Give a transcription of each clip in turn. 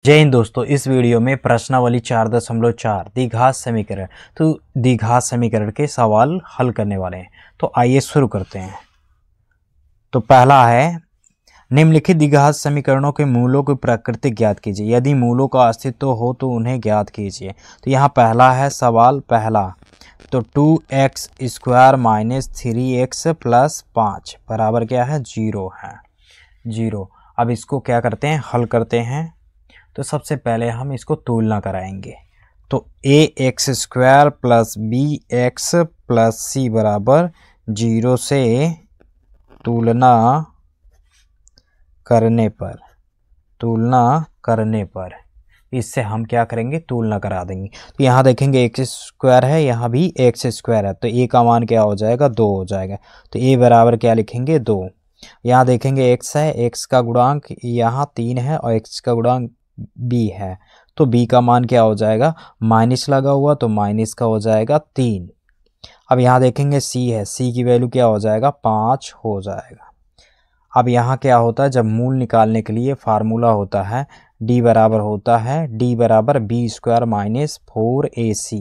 जय हिंद दोस्तों। इस वीडियो में प्रश्नावली 4.4 द्विघात समीकरण द्विघात समीकरण के सवाल हल करने वाले हैं। तो आइए शुरू करते हैं। तो पहला है, निम्नलिखित द्विघात समीकरणों के मूलों की प्रकृति ज्ञात कीजिए। यदि मूलों का अस्तित्व हो तो उन्हें ज्ञात कीजिए। तो यहाँ पहला है सवाल पहला, तो 2x square minus 3x plus 5 बराबर क्या है, 0 है, 0। अब इसको क्या करते हैं, हल करते हैं। तो सबसे पहले हम इसको तुलना कराएंगे। तो ax square plus bx plus c बराबर 0 से तुलना करने पर इससे हम क्या करेंगे, तुलना करा देंगे। तो यहाँ देखेंगे x स्क्वायर है, यहाँ भी x स्क्वायर है, तो a का मान क्या हो जाएगा, 2 हो जाएगा। तो a बराबर क्या लिखेंगे, 2। यहाँ देखेंगे x है, x का गुणांक यहाँ 3 है और x का गुणांक b है, तो b का मान क्या हो जाएगा, माइनस लगा हुआ तो माइनस का हो जाएगा 3। अब यहाँ देखेंगे c है, c की वैल्यू क्या हो जाएगा, 5 हो जाएगा। अब यहाँ क्या होता है, जब मूल निकालने के लिए फार्मूला होता है d बराबर होता है d बराबर b square minus 4ac।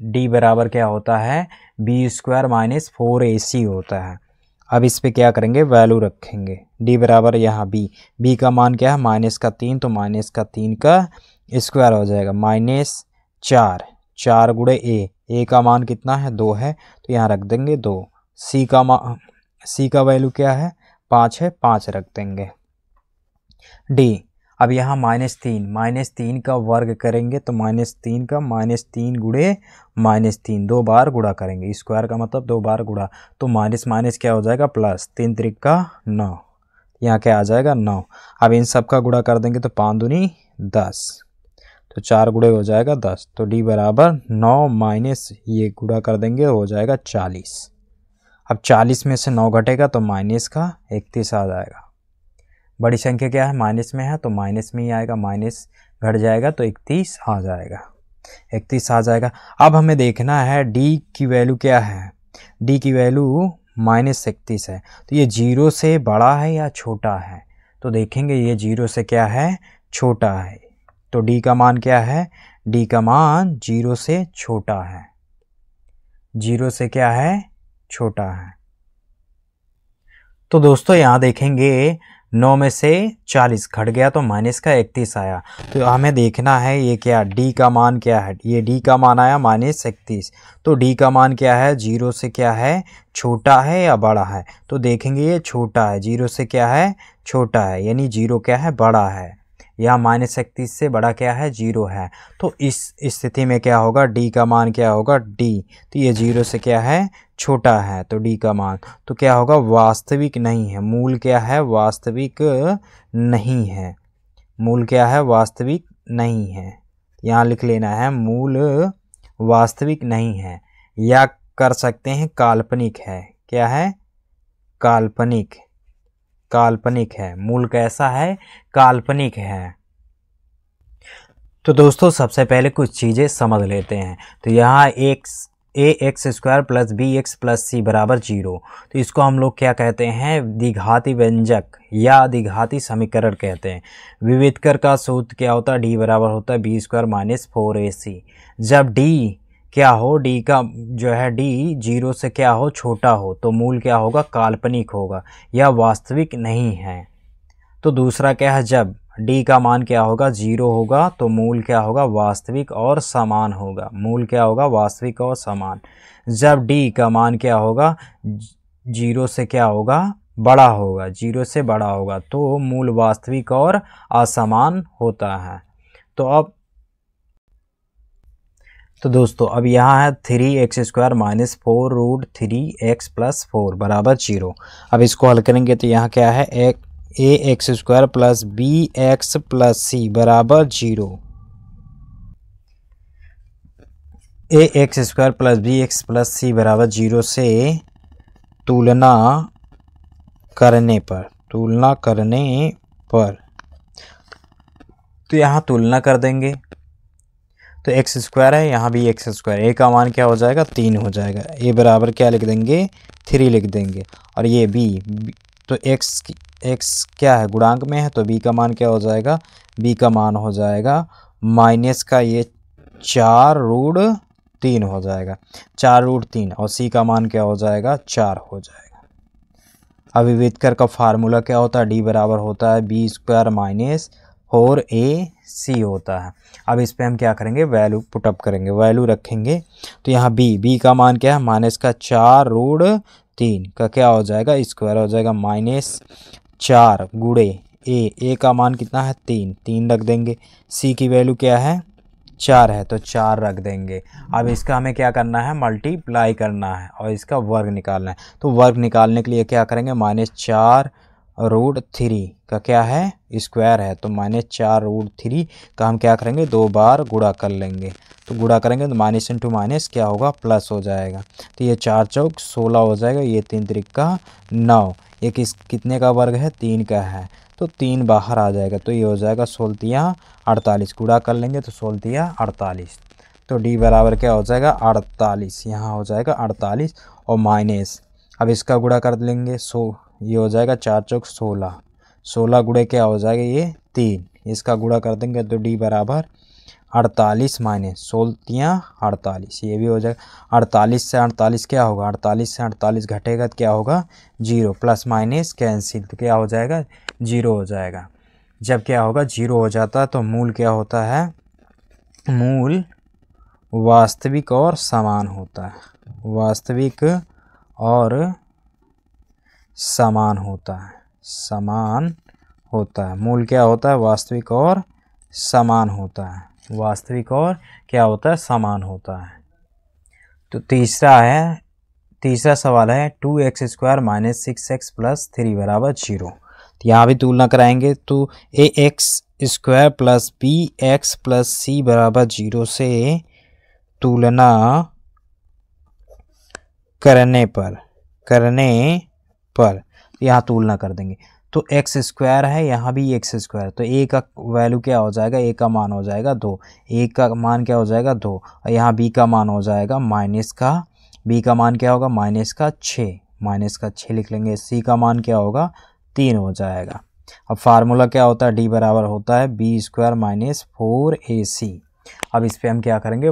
d बराबर क्या होता है, b स्क्वायर माइनस 4ac होता है। अब इस पे क्या करेंगे, वैल्यू रखेंगे। d बराबर यहाँ b का मान क्या है, माइनस का 3, तो माइनस का 3 का स्क्वायर हो जाएगा माइनस 4 गुणे a का मान कितना है, 2 है, तो यहाँ रख देंगे 2। c का वैल्यू क्या है, 5 है, 5 रख देंगे। d, अब यहाँ माइनस 3 का वर्ग करेंगे तो माइनस 3 का -3 गुणे -3 2 बार गुणा करेंगे, स्क्वायर का मतलब 2 बार गुणा, तो माइनस माइनस क्या हो जाएगा, प्लस, 3 त्रिक का 9, यहाँ क्या आ जाएगा 9। अब इन सब का गुणा कर देंगे तो 5 दूनी 10, तो 4 गुणे हो जाएगा 10। तो d बराबर 9 माइनस ये गुणा कर देंगे हो जाएगा 40। अब 40 में से 9 घटेगा तो माइनस का 31 आ जाएगा। बड़ी संख्या क्या है, माइनस में है तो माइनस में ही आएगा, माइनस घट जाएगा तो 31 आ जाएगा, 31 आ जाएगा। अब हमें देखना है d की वैल्यू क्या है, d की वैल्यू -31 है, तो ये 0 से बड़ा है या छोटा है। तो देखेंगे ये 0 से क्या है, छोटा है, तो d का मान क्या है, d का मान 0 से छोटा है, 0 से क्या है, छोटा है। तो दोस्तों यहाँ देखेंगे 9 में से 40 घट गया तो माइनस का 31 आया। तो हमें देखना है ये क्या, d का मान क्या है, ये d का मान आया -31, तो d का मान क्या है, 0 से क्या है, छोटा है या बड़ा है। तो देखेंगे ये छोटा है, 0 से क्या है, छोटा है, यानी 0 क्या है, बड़ा है। यहाँ -31 से बड़ा क्या है, 0 है। तो इस स्थिति में क्या होगा, d का मान क्या होगा, d, तो ये 0 से क्या है, छोटा है, तो d का मान तो क्या होगा, वास्तविक नहीं है। मूल क्या है, वास्तविक नहीं है, मूल क्या है, वास्तविक नहीं है। यहाँ लिख लेना है, मूल वास्तविक नहीं है, या कर सकते हैं काल्पनिक है। क्या है, काल्पनिक, काल्पनिक है। मूल कैसा है, काल्पनिक है। तो दोस्तों सबसे पहले कुछ चीज़ें समझ लेते हैं। तो यहाँ ax square plus bx plus c बराबर 0, तो इसको हम लोग क्या कहते हैं, द्विघाती व्यंजक या द्विघाती समीकरण कहते हैं। विविधकर का सूत्र क्या होता है, d बराबर होता है b स्क्वायर माइनस 4ac। जब d क्या हो, d का जो है d 0 से क्या हो, छोटा हो, तो मूल क्या होगा, काल्पनिक होगा या वास्तविक नहीं है। तो दूसरा क्या है, जब d का मान क्या होगा, 0 होगा, तो मूल क्या होगा, वास्तविक और समान होगा। मूल क्या होगा, वास्तविक और समान। जब d का मान क्या होगा, 0 से क्या होगा, बड़ा होगा, 0 से बड़ा होगा, तो मूल वास्तविक और असमान होता है। तो दोस्तों अब यहाँ है 3x square minus 4 root 3x plus 4 बराबर 0। अब इसको हल करेंगे तो यहाँ क्या है, ax square plus bx plus c बराबर 0। ax square plus bx plus c बराबर 0 से तुलना करने पर तो यहाँ तुलना कर देंगे, तो x स्क्वायर है, यहाँ भी x स्क्वायर, a का मान क्या हो जाएगा, 3 हो जाएगा। a बराबर क्या लिख देंगे, 3 लिख देंगे, और ये b, तो x एक्स क्या है गुणांक में है तो बी का मान क्या हो जाएगा, बी का मान हो जाएगा माइनस का ये 4√3 हो जाएगा, 4√3 और सी का मान क्या हो जाएगा 4 हो जाएगा। अब विविधकर का फार्मूला क्या होता है, डी बराबर होता है b² माइनस 4ac होता है। अब इस पे हम क्या करेंगे, वैल्यू पुटअप करेंगे, वैल्यू रखेंगे तो यहाँ b का मान क्या है माइनस का 4√3 का क्या हो जाएगा स्क्वायर हो जाएगा माइनस 4 गुणे ए का मान कितना है 3 रख देंगे, सी की वैल्यू क्या है 4 है तो 4 रख देंगे। अब इसका हमें क्या करना है मल्टीप्लाई करना है और इसका वर्ग निकालना है। तो वर्ग निकालने के लिए क्या करेंगे -4√3 का क्या है स्क्वायर है तो -4√3 का हम क्या करेंगे 2 बार गुणा कर लेंगे। तो गुणा करेंगे तो माइनस इंटू माइनस क्या होगा प्लस हो जाएगा। तो ये 4 चौक 16 हो जाएगा, ये 3 त्रिका 9, ये कितने का वर्ग है 3 का है तो 3 बाहर आ जाएगा। तो ये हो जाएगा 16 48, गुणा कर लेंगे तो 16 48, तो डी बराबर क्या हो जाएगा 48, यहाँ हो जाएगा 48 और माइनस अब इसका गुणा कर लेंगे ये हो जाएगा 4 चौक 16, 16 गुणे क्या हो जाएगा ये 3, इसका गुणा कर देंगे तो डी बराबर 48 माइनस 16 48, ये भी हो जाएगा 48 से 48 क्या होगा 48 से 48 घटेगा तो क्या होगा 0, प्लस माइनस कैंसिल तो क्या हो जाएगा 0 हो जाएगा। जब क्या होगा 0 हो जाता है तो मूल क्या होता है, मूल वास्तविक और समान होता है, वास्तविक और समान होता है, समान होता है। मूल क्या होता है वास्तविक और समान होता है, वास्तविक और क्या होता है समान होता है। तो तीसरा सवाल है 2x² माइनस 6x प्लस 3 बराबर 0। तो यहाँ भी तुलना कराएंगे तो ax² plus bx plus c बराबर 0 से तुलना करने पर यहाँ तुलना कर देंगे तो x² है, यहाँ भी x², तो a का वैल्यू क्या हो जाएगा, a का मान हो जाएगा 2, a का मान क्या हो जाएगा 2 और यहाँ b का मान हो जाएगा b का मान क्या होगा माइनस का 6 लिख लेंगे, c का मान क्या होगा 3 हो जाएगा। अब फार्मूला क्या होता है, d बराबर होता है b² माइनस 4ac। अब इस पर हम क्या करेंगे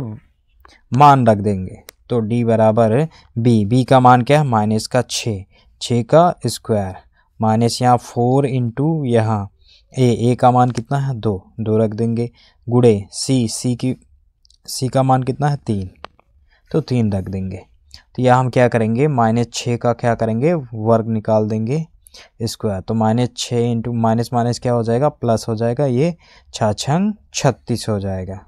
मान रख देंगे तो d बराबर b का मान क्या है माइनस का 6 का स्क्वायर माइनस यहाँ 4 इंटू यहाँ a का मान कितना है 2 रख देंगे, गुणे c का मान कितना है 3 तो 3 रख देंगे। तो यहाँ हम क्या करेंगे -6 का क्या करेंगे वर्ग निकाल देंगे स्क्वायर, तो -6 इंटू माइनस क्या हो जाएगा प्लस हो जाएगा, ये 6×6 36 हो जाएगा,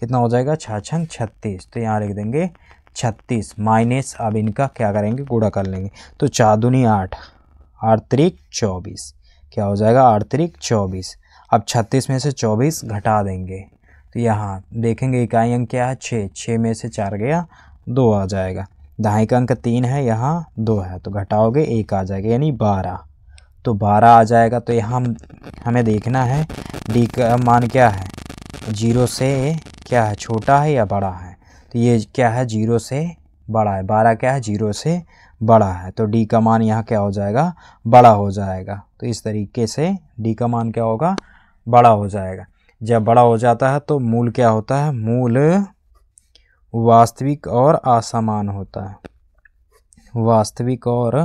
कितना हो जाएगा 6×6 36, तो यहाँ लिख देंगे 36 माइनस अब इनका क्या करेंगे गुणा कर लेंगे तो 4 दूनी 8 8 त्रिक 24 क्या हो जाएगा 8 त्रिक 24। अब 36 में से 24 घटा देंगे तो यहाँ देखेंगे इकाई अंक क्या है 6 में से 4 गया 2 आ जाएगा, दहाई का अंक 3 है यहाँ 2 है तो घटाओगे 1 आ जाएगा यानी 12, तो 12 आ जाएगा। तो यहाँ हमें देखना है डी का मान क्या है 0 से क्या है छोटा है या बड़ा है, तो ये क्या है 0 से बड़ा है, 12 क्या है 0 से बड़ा है तो डी का मान यहाँ क्या हो जाएगा बड़ा हो जाएगा। तो इस तरीके से डी का मान क्या होगा बड़ा हो जाएगा। जब बड़ा हो जाता है तो मूल क्या होता है, मूल वास्तविक और असमान होता है, वास्तविक और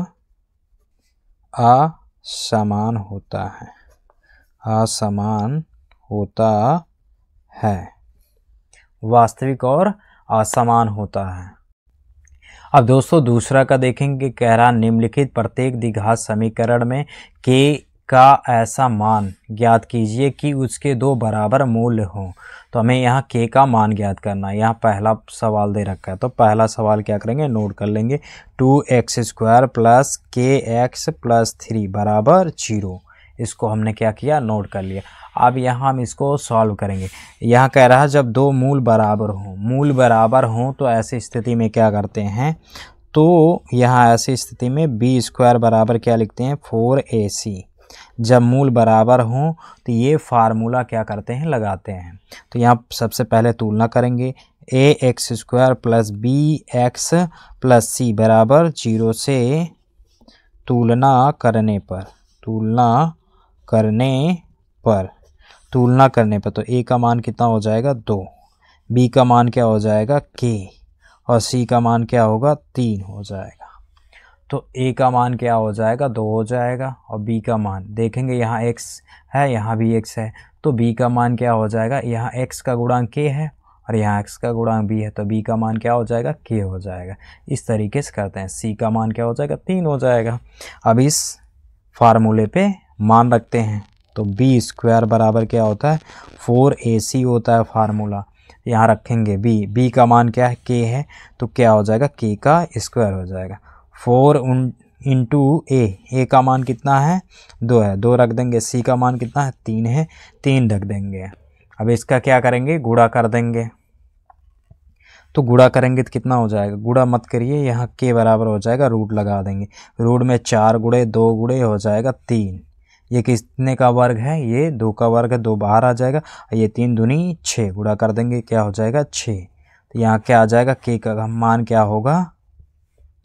असमान होता है, असमान होता है, वास्तविक और असमान होता है। अब दोस्तों दूसरा का देखेंगे, कह रहा निम्नलिखित प्रत्येक द्विघात समीकरण में k का ऐसा मान ज्ञात कीजिए कि उसके 2 बराबर मूल्य हों। तो हमें यहाँ k का मान ज्ञात करना है, यहाँ पहला सवाल दे रखा है तो पहला सवाल क्या करेंगे नोट कर लेंगे 2x² प्लस kx प्लस 3 बराबर 0, इसको हमने क्या किया नोट कर लिया। अब यहाँ हम इसको सॉल्व करेंगे, यहाँ कह रहा है जब 2 मूल बराबर हों तो ऐसी स्थिति में क्या करते हैं, तो यहाँ ऐसी स्थिति में b² बराबर क्या लिखते हैं 4ac। जब मूल बराबर हों तो ये फार्मूला क्या करते हैं लगाते हैं। तो यहाँ सबसे पहले तुलना करेंगे ax² plus bx plus c बराबर 0 से तुलना करने पर तुलना करने पर, तुलना करने पर तो a का मान कितना हो जाएगा 2, b का मान क्या हो जाएगा k, और c का मान क्या होगा 3 हो जाएगा। तो a का मान क्या हो जाएगा 2 हो जाएगा, और b का मान देखेंगे यहाँ x है, यहाँ भी x है, तो b का मान क्या हो जाएगा, यहाँ x का गुणांक k है और यहाँ x का गुणांक b है, तो b का मान क्या हो जाएगा k हो जाएगा। इस तरीके से करते हैं, c का मान क्या हो जाएगा 3 हो जाएगा। अब इस फार्मूले पे मान रखते हैं, तो b स्क्वायर बराबर क्या होता है 4ac होता है फार्मूला। यहाँ रखेंगे b का मान क्या है k है, तो क्या हो जाएगा k का स्क्वायर हो जाएगा। 4 इंटू a का मान कितना है 2 है, 2 रख देंगे। c का मान कितना है 3 है, 3 रख देंगे। अब इसका क्या करेंगे गुणा कर देंगे, तो गुणा करेंगे तो कितना हो जाएगा, गुणा मत करिए, यहाँ k बराबर हो जाएगा रूट लगा देंगे, रूट में 4 गुणे 2 गुणे हो जाएगा 3। ये कितने का वर्ग है, ये 2 का वर्ग है, 2 बाहर आ जाएगा, ये 3 दूनी 6, गुणा कर देंगे क्या हो जाएगा 6। तो यहाँ क्या आ जाएगा k का मान क्या होगा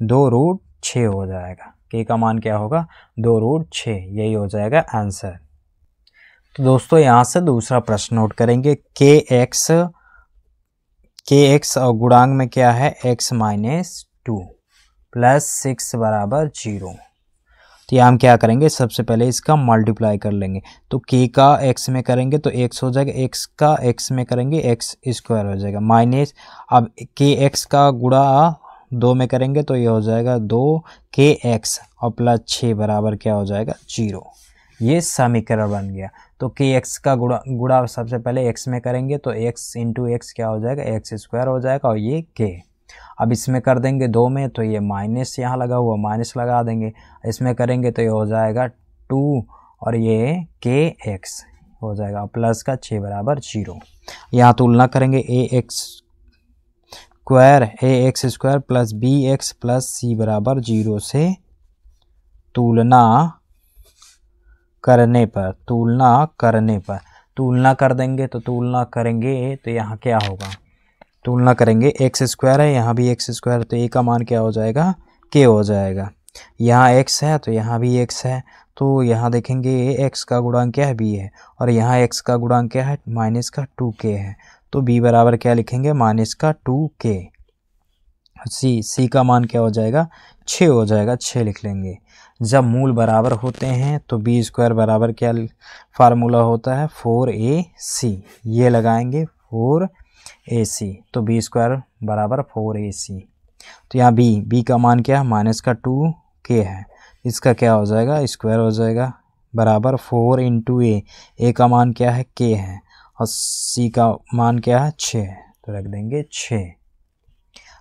2√6 हो जाएगा, k का मान क्या होगा 2√6, यही हो जाएगा आंसर। तो दोस्तों यहाँ से दूसरा प्रश्न नोट करेंगे, kx और गुणांक में क्या है x - 2 प्लस 6 बराबर 0। तो यहाँ हम क्या करेंगे, सबसे पहले इसका मल्टीप्लाई कर लेंगे, तो k का x में करेंगे तो x हो जाएगा, x का x में करेंगे x स्क्वायर हो जाएगा, माइनस अब kx का गुणा 2 में करेंगे तो ये हो जाएगा 2kx और प्लस 6 बराबर क्या हो जाएगा 0। ये समीकरण बन गया। तो kx का गुणा सबसे पहले x में करेंगे तो x इंटू एक्स क्या हो जाएगा x स्क्वायर हो जाएगा, और ये k। अब इसमें कर देंगे 2 में तो ये माइनस यहाँ लगा हुआ माइनस लगा देंगे, इसमें करेंगे तो ये हो जाएगा 2 और ये kx हो जाएगा, प्लस का 6 बराबर 0। यहाँ तुलना करेंगे ax square plus bx plus c बराबर 0 से तुलना करने पर, तुलना कर देंगे तो तुलना करेंगे तो यहाँ क्या होगा, तुलना करेंगे x स्क्वायर है, यहाँ भी x स्क्वायर, तो a का मान क्या हो जाएगा k हो जाएगा। यहाँ x है तो यहाँ भी x है, तो यहाँ देखेंगे x का गुणांक क्या है b है, और यहाँ x का गुणांक क्या है माइनस का 2k है, तो b बराबर क्या लिखेंगे माइनस का 2k। c का मान क्या हो जाएगा 6 हो जाएगा, 6 लिख लेंगे। जब मूल बराबर होते हैं तो b स्क्वायर बराबर क्या फार्मूला होता है 4ac, ये लगाएंगे 4ac, तो b स्क्वायर बराबर 4ac। तो यहाँ b का मान क्या है माइनस का 2k है, इसका क्या हो जाएगा स्क्वायर हो जाएगा, बराबर 4 इंटू a का मान क्या है k है, और c का मान क्या है 6 है, तो रख देंगे 6।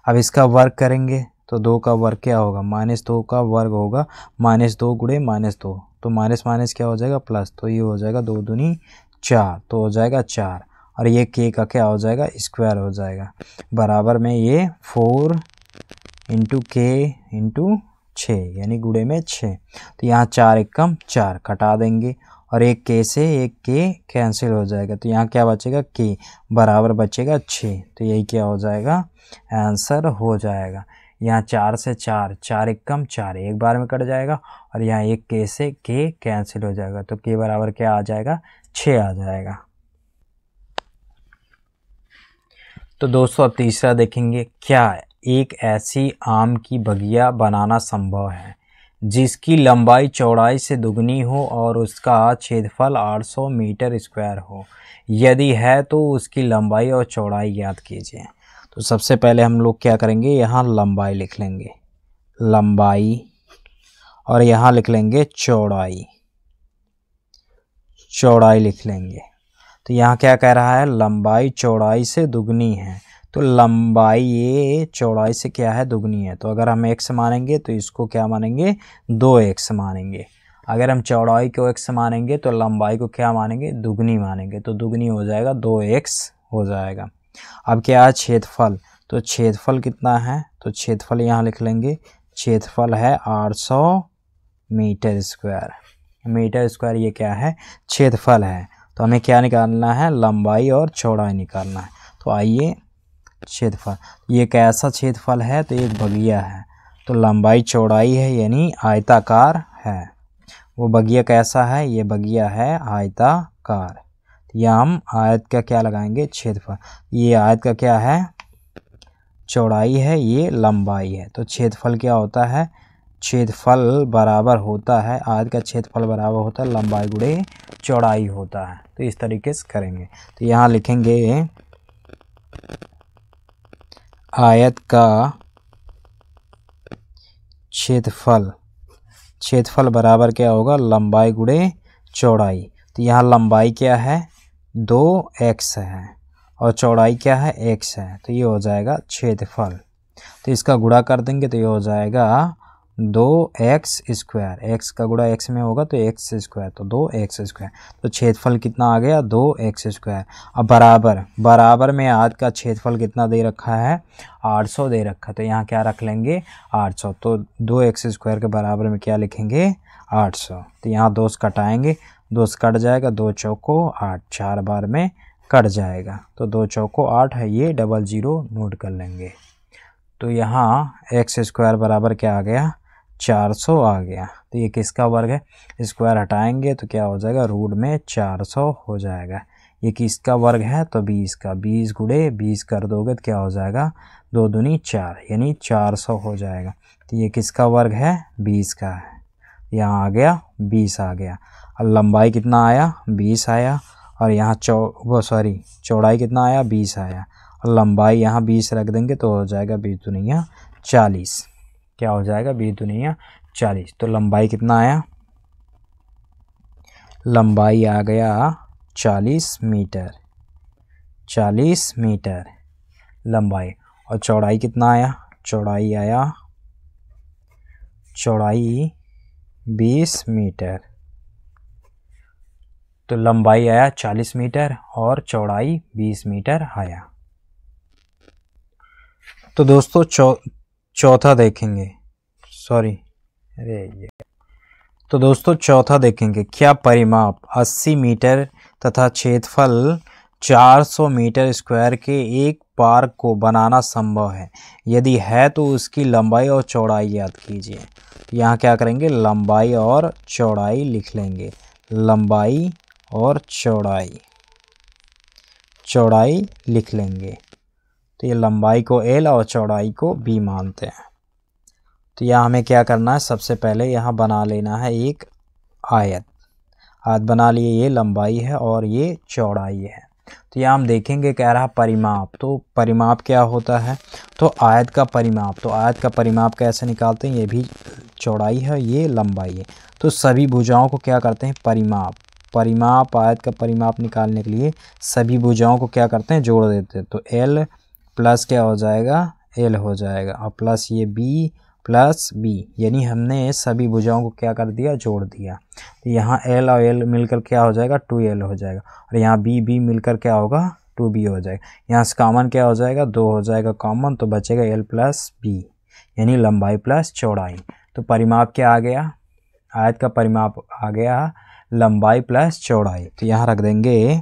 अब इसका वर्ग करेंगे तो 2 का वर्ग क्या होगा -2 का वर्ग होगा, -2 गुणे -2, तो माइनस माइनस क्या हो जाएगा प्लस, तो ये हो जाएगा 2 दूनी 4, तो हो जाएगा 4, और ये k का क्या हो जाएगा स्क्वायर हो जाएगा, बराबर में ये 4 इंटू k इंटू 6 यानी गुणे में 6। तो यहाँ 4 एकम 4 कटा देंगे, और एक k से एक k कैंसिल हो जाएगा, तो यहाँ क्या बचेगा k बराबर बचेगा 6, तो यही क्या हो जाएगा आंसर हो जाएगा। यहाँ 4 से 4 एकम 4 एक बार में कट जाएगा, और यहाँ एक k से k कैंसिल हो जाएगा, तो k बराबर क्या आ जाएगा 6 आ जाएगा। तो दोस्तों अब तीसरा देखेंगे, क्या एक ऐसी आम की बगिया बनाना संभव है जिसकी लंबाई चौड़ाई से दुगनी हो और उसका क्षेत्रफल 800 मीटर स्क्वायर हो, यदि है तो उसकी लंबाई और चौड़ाई ज्ञात कीजिए। तो सबसे पहले हम लोग क्या करेंगे, यहाँ लंबाई लिख लेंगे, लंबाई, और यहाँ लिख लेंगे चौड़ाई, चौड़ाई लिख लेंगे। तो यहाँ क्या कह रहा है लंबाई चौड़ाई से दुगनी है, तो लंबाई ये चौड़ाई से क्या है दुगनी है, तो अगर हम x मानेंगे तो इसको क्या मानेंगे 2x मानेंगे। अगर हम चौड़ाई को x मानेंगे तो लंबाई को क्या मानेंगे दुगनी मानेंगे, तो दुगनी हो जाएगा 2x हो जाएगा। अब क्या है क्षेत्रफल, तो क्षेत्रफल कितना है, तो क्षेत्रफल यहाँ लिख लेंगे, क्षेत्रफल है 800 मीटर स्क्वायर, मीटर स्क्वायर ये क्या है क्षेत्रफल है। तो हमें क्या निकालना है लंबाई और चौड़ाई निकालना है। तो आइए क्षेत्रफल, ये कैसा क्षेत्रफल है, तो एक बगिया है, तो लंबाई चौड़ाई है यानी आयताकार है, वो बगिया कैसा है, ये बगिया है आयताकार। या हम आयत का क्या लगाएंगे, क्षेत्रफल। ये आयत का क्या है, चौड़ाई है, ये लंबाई है। तो क्षेत्रफल क्या होता है, क्षेत्रफल बराबर होता है, आयत का क्षेत्रफल बराबर होता है लंबाई गुणे चौड़ाई होता है। तो इस तरीके से करेंगे। तो यहाँ लिखेंगे आयत का क्षेत्रफल, क्षेत्रफल बराबर क्या होगा, लंबाई गुणे चौड़ाई। तो यहाँ लंबाई क्या है, 2x है और चौड़ाई क्या है, x है। तो ये हो जाएगा क्षेत्रफल। तो इसका गुणा कर देंगे तो ये हो जाएगा 2x स्क्वायर। x का गुणा x में होगा तो x स्क्वायर, तो 2x स्क्वायर। तो क्षेत्रफल कितना आ गया, 2x स्क्वायर। अब बराबर, बराबर में आयत का क्षेत्रफल कितना दे रखा है, 800 दे रखा है। तो यहाँ क्या रख लेंगे, 800। तो 2x स्क्वायर के बराबर में क्या लिखेंगे, 800। तो यहाँ 2 से कटाएंगे, 2 से कट जाएगा, 2 चौको 8, 4 बार में कट जाएगा। तो 2 चौको 8 है, ये 00 नोट कर लेंगे। तो यहाँ x स्क्वायर बराबर क्या आ गया, 400 आ गया। तो ये किसका वर्ग है, स्क्वायर हटाएंगे तो क्या हो जाएगा, रूट में 400 हो जाएगा। ये किसका वर्ग है, तो 20 का। 20 गुणे 20 कर दोगे तो क्या हो जाएगा, 2 दूनी 4, यानी 400 हो जाएगा। तो ये किसका वर्ग है, 20 का है। यहाँ आ गया 20 आ गया। और लंबाई कितना आया, 20 आया। और यहाँ चौड़ाई कितना आया, 20 आया। और लंबाई यहाँ 20 रख देंगे तो हो जाएगा 20 दूनिया 40। क्या हो जाएगा, 20 दूनिया 40। तो लंबाई कितना आया, लंबाई आ गया 40 मीटर, 40 मीटर लंबाई। और चौड़ाई कितना आया, चौड़ाई आया, चौड़ाई 20 मीटर। तो लंबाई आया 40 मीटर और चौड़ाई 20 मीटर आया। तो दोस्तों चौथा देखेंगे, तो दोस्तों चौथा देखेंगे, क्या परिमाप 80 मीटर तथा क्षेत्रफल 400 मीटर स्क्वायर के एक पार्क को बनाना संभव है? यदि है तो उसकी लंबाई और चौड़ाई याद कीजिए। यहाँ क्या करेंगे, लंबाई और चौड़ाई लिख लेंगे। लंबाई और चौड़ाई, चौड़ाई लिख लेंगे। तो ये लंबाई को L और चौड़ाई को B मानते हैं। तो यहाँ हमें क्या करना है, सबसे पहले यहाँ बना लेना है एक आयत। आयत बना लिए, ये लंबाई है और ये चौड़ाई है। तो यहाँ हम देखेंगे, कह रहा परिमाप। तो परिमाप क्या होता है, तो आयत का परिमाप। तो आयत का परिमाप कैसे निकालते हैं, ये भी चौड़ाई है, ये लंबाई है। तो सभी भुजाओं को क्या करते हैं, परिमाप। परिमाप, आयत का परिमाप निकालने के लिए सभी भुजाओं को क्या करते हैं, जोड़ देते हैं। तो L प्लस क्या हो जाएगा, L हो जाएगा, और प्लस ये B प्लस B, यानी हमने सभी भुजाओं को क्या कर दिया, जोड़ दिया। तो यहाँ L और L मिलकर क्या हो जाएगा, 2L हो जाएगा। और यहाँ B मिलकर क्या होगा, 2B हो जाएगा। यहाँ से कॉमन क्या हो जाएगा, 2 हो जाएगा कॉमन, तो बचेगा L प्लस B, यानी लंबाई प्लस चौड़ाई। तो परिमाप क्या आ गया, आयत का परिमाप आ गया लंबाई प्लस चौड़ाई। तो यहाँ रख देंगे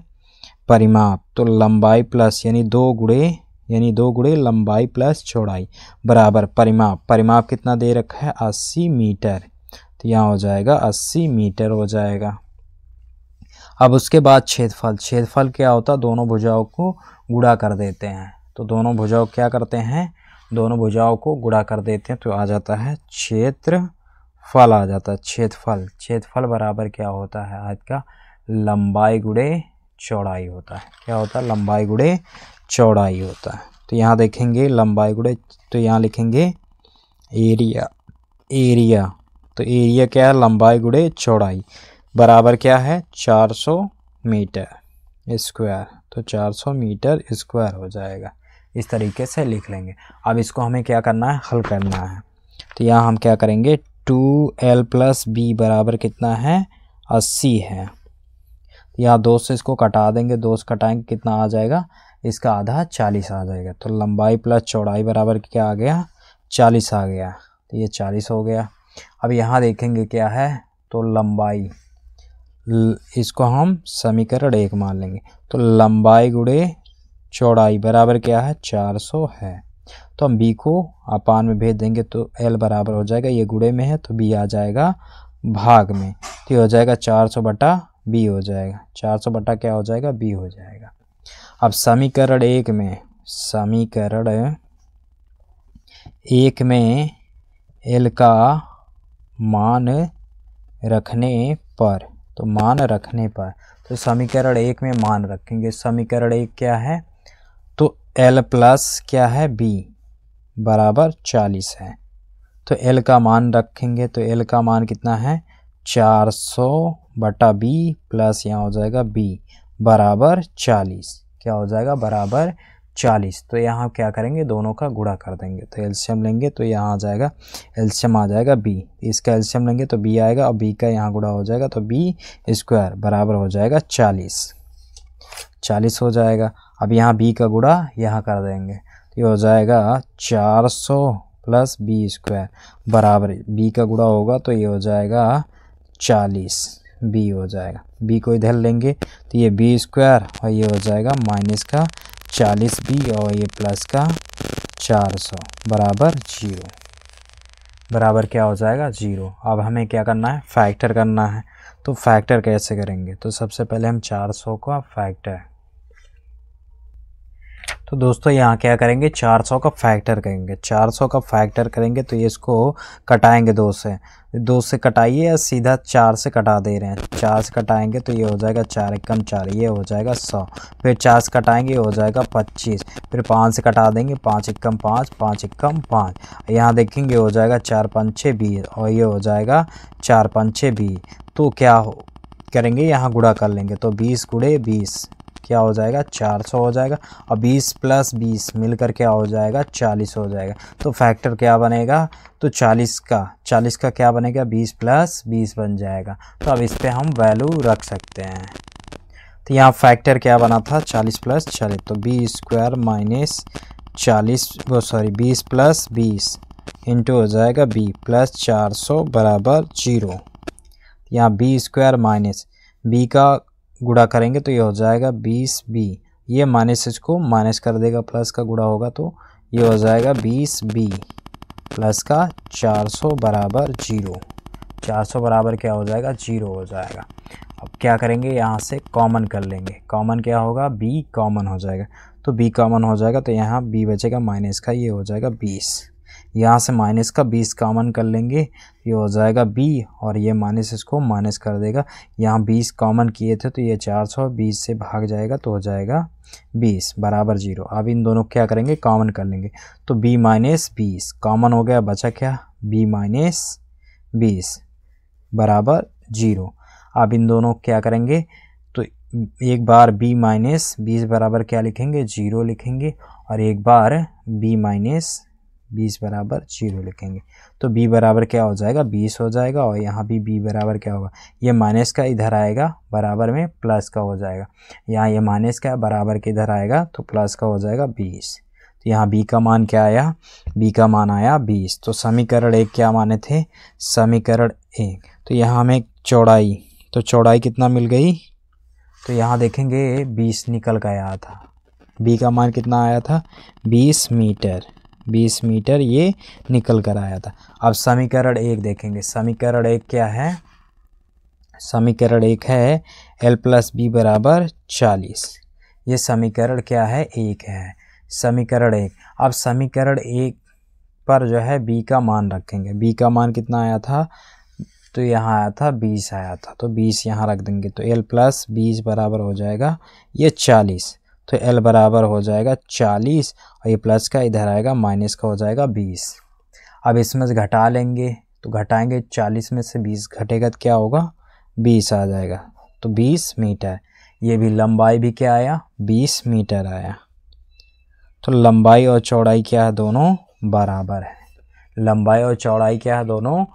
परिमाप, तो लंबाई प्लस यानी 2 गुणे लंबाई प्लस चौड़ाई बराबर परिमाप। परिमाप कितना दे रखा है, 80 मीटर। तो यहाँ हो जाएगा 80 मीटर हो जाएगा। अब उसके बाद क्षेत्रफल। क्षेत्रफल क्या होता है, दोनों भुजाओं को गुणा कर देते हैं। तो दोनों भुजाओं क्या करते हैं, दोनों भुजाओं को गुणा कर देते हैं। तो आ जाता है क्षेत्रफल, आ जाता है क्षेत्रफल। क्षेत्रफल बराबर क्या होता है, आयत का लंबाई गुणे चौड़ाई होता है। क्या होता है, लंबाई गुणे चौड़ाई होता है। तो यहाँ देखेंगे लंबाई गुणे, तो यहाँ लिखेंगे एरिया। एरिया, तो एरिया क्या है, लंबाई गुणे चौड़ाई बराबर क्या है, 400 मीटर स्क्वायर। तो 400 मीटर स्क्वायर हो जाएगा। इस तरीके से लिख लेंगे। अब इसको हमें क्या करना है, हल करना है। तो यहाँ हम क्या करेंगे, 2L प्लस B बराबर कितना है, 80 है। यहाँ 2 से इसको कटा देंगे, 2 से कटाएंगे कितना आ जाएगा, इसका आधा 40 आ जाएगा। तो लंबाई प्लस चौड़ाई बराबर क्या आ गया, 40 आ गया। तो ये 40 हो गया। अब यहाँ देखेंगे क्या है, तो लंबाई, इसको हम समीकरण 1 मान लेंगे। तो लंबाई गुणे चौड़ाई बराबर क्या है, 400 है। तो हम B को अपान में भेज देंगे तो L बराबर हो जाएगा, ये गुणे में है तो B आ जाएगा भाग में, तो ये हो जाएगा 400 बटा b हो जाएगा। 400 बटा क्या हो जाएगा, b हो जाएगा। अब समीकरण एक में l का मान रखने पर, तो मान रखने पर, तो समीकरण एक में मान रखेंगे। समीकरण एक क्या है, तो l प्लस क्या है b बराबर 40 है। तो l का मान रखेंगे, तो l का मान कितना है 400 बटा b प्लस यहाँ हो जाएगा b बराबर 40। क्या हो जाएगा, बराबर 40। तो यहाँ क्या करेंगे, दोनों का गुणा कर देंगे। तो एलसीएम लेंगे तो यहाँ आ जाएगा, एलसीएम आ जाएगा b, इसका एलसीएम लेंगे तो b आएगा, और b का यहाँ गुणा हो जाएगा तो b स्क्वायर बराबर हो जाएगा 40 हो जाएगा। अब यहाँ b का गुणा यहाँ कर देंगे, तो ये हो जाएगा 400 प्लस b स्क्वायर बराबर, b का गुणा होगा तो ये हो जाएगा 40 b हो जाएगा। b को इधर लेंगे तो ये b स्क्वायर, और ये हो जाएगा माइनस का 40b, और ये प्लस का 400 बराबर 0, बराबर क्या हो जाएगा 0। अब हमें क्या करना है, फैक्टर करना है। तो फैक्टर कैसे करेंगे, तो सबसे पहले हम 400 का फैक्टर, तो दोस्तों यहाँ क्या करेंगे, 400 का फैक्टर करेंगे। 400 का फैक्टर करेंगे तो ये इसको कटाएंगे 2 से कटाइए, या सीधा 4 से कटा दे रहे हैं। 4 से कटाएंगे तो ये हो जाएगा 4 एकम 4, ये हो जाएगा 100। फिर 4 से कटाएंगे, ये हो जाएगा 25। फिर 5 से कटा देंगे, 5 एकम 5, 5 एकम 5। यहाँ देखेंगे हो जाएगा 4 5 6 20, और ये हो जाएगा 4 5 6 20। तो क्या करेंगे, यहाँ गुणा कर लेंगे, तो 20 गुणे 20 क्या हो जाएगा 400 हो जाएगा, और 20 प्लस 20 मिलकर क्या हो जाएगा 40 हो जाएगा। तो फैक्टर क्या बनेगा, तो 40 का क्या बनेगा, 20 प्लस 20 बन जाएगा। तो अब इस पे हम वैल्यू रख सकते हैं। तो यहाँ फैक्टर क्या बना था 40 प्लस 40, तो b square minus 20 plus 20 into हो जाएगा b प्लस 400 बराबर 0। यहाँ b स्क्वायर माइनस b का गुणा करेंगे तो ये हो जाएगा 20b, ये माइनस इसको माइनस कर देगा, प्लस का गुणा होगा तो ये हो जाएगा 20b प्लस का 400 बराबर 0। 400 बराबर क्या हो जाएगा 0 हो जाएगा। अब क्या करेंगे, यहाँ से कॉमन कर लेंगे। कॉमन क्या होगा, b कॉमन हो जाएगा, तो b कॉमन हो जाएगा तो यहाँ b बचेगा माइनस का, ये हो जाएगा 20। यहाँ से माइनस का 20 कॉमन कर लेंगे, ये हो जाएगा b, और ये माइनस इसको माइनस कर देगा। यहाँ 20 कॉमन किए थे तो ये 420 से भाग जाएगा तो हो जाएगा 20 बराबर 0। अब इन दोनों क्या करेंगे, कॉमन कर लेंगे, तो b माइनस 20 कॉमन हो गया, बचा क्या b माइनस 20 बराबर 0। अब इन दोनों क्या करेंगे, तो एक बार b माइनस 20 बराबर क्या लिखेंगे 0 लिखेंगे, और एक बार b माइनस 20 बराबर 0 लिखेंगे। तो b बराबर क्या हो जाएगा 20 हो जाएगा, और यहाँ भी b बराबर क्या होगा, ये माइनस का इधर आएगा बराबर में प्लस का हो जाएगा। यहाँ ये माइनस का बराबर के इधर आएगा तो प्लस का हो जाएगा 20। तो यहाँ b का मान क्या आया, b का मान आया 20। तो समीकरण एक क्या माने थे, समीकरण एक। तो यहाँ हमें चौड़ाई, तो चौड़ाई कितना मिल गई, तो यहाँ देखेंगे 20 निकल कर आया था। b का मान कितना आया था 20 मीटर ये निकल कर आया था। अब समीकरण एक देखेंगे। समीकरण एक क्या है, समीकरण एक है l प्लस बी बराबर 40। ये समीकरण क्या है, एक है, समीकरण एक। अब समीकरण एक पर जो है b का मान रखेंगे। b का मान कितना आया था, तो यहाँ आया था 20 आया था, तो 20 यहाँ रख देंगे, तो l प्लस 20 बराबर हो जाएगा ये 40। तो l बराबर हो जाएगा 40, और ये प्लस का इधर आएगा माइनस का हो जाएगा 20। अब इसमें से घटा लेंगे, तो घटाएंगे 40 में से 20 घटेगा तो क्या होगा 20 आ जाएगा, तो 20 मीटर। ये भी लंबाई भी क्या आया 20 मीटर आया। तो लंबाई और चौड़ाई क्या है, दोनों बराबर है। लंबाई और चौड़ाई क्या है, दोनों